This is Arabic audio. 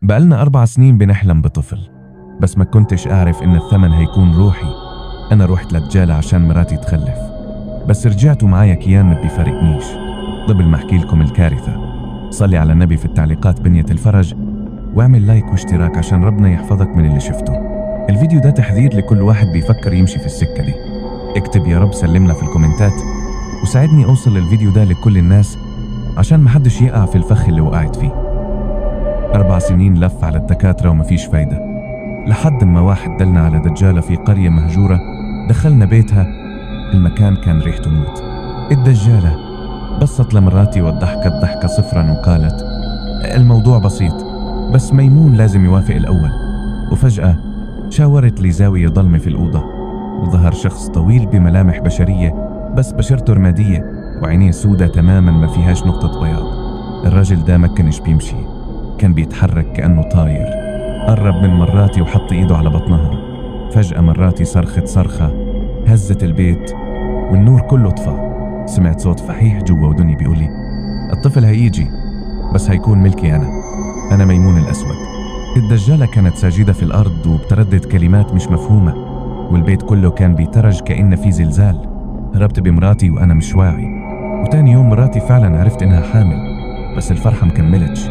بقالنا 4 سنين بنحلم بطفل، بس ما كنتش أعرف إن الثمن هيكون روحي. أنا رحت لدجالة عشان مراتي تخلف، بس رجعت ومعايا كيان ما بيفارقنيش. قبل ما أحكي لكم الكارثة، صلي على النبي في التعليقات بنية الفرج، واعمل لايك واشتراك عشان ربنا يحفظك من اللي شفته. الفيديو ده تحذير لكل واحد بيفكر يمشي في السكة دي. اكتب يا رب سلمنا في الكومنتات، وساعدني أوصل الفيديو ده لكل الناس عشان محدش يقع في الفخ اللي وقعت فيه. 4 سنين لف على الدكاترة ومفيش فايدة، لحد ما واحد دلنا على دجالة في قرية مهجورة. دخلنا بيتها، المكان كان ريحته موت. الدجالة بصت لمراتي وضحكت ضحكة صفرا وقالت: الموضوع بسيط، بس ميمون لازم يوافق الأول. وفجأة شاورت لي زاوية ضلمة في الأوضة، وظهر شخص طويل بملامح بشرية بس بشرته رمادية وعينيه سودة تماما ما فيهاش نقطة بياض. الراجل ده ما كانش بيمشي، كان بيتحرك كأنه طاير. قرب من مراتي وحط ايده على بطنها. فجأة مراتي صرخت صرخة هزت البيت والنور كله طفى. سمعت صوت فحيح جوا ودني بيقولي: الطفل هيجي، بس هيكون ملكي أنا ميمون الأسود. الدجالة كانت ساجدة في الأرض وبتردد كلمات مش مفهومة، والبيت كله كان بيترج كأن في زلزال. هربت بمراتي وأنا مش واعي، وتاني يوم مراتي فعلا عرفت إنها حامل، بس الفرحة مكملتش.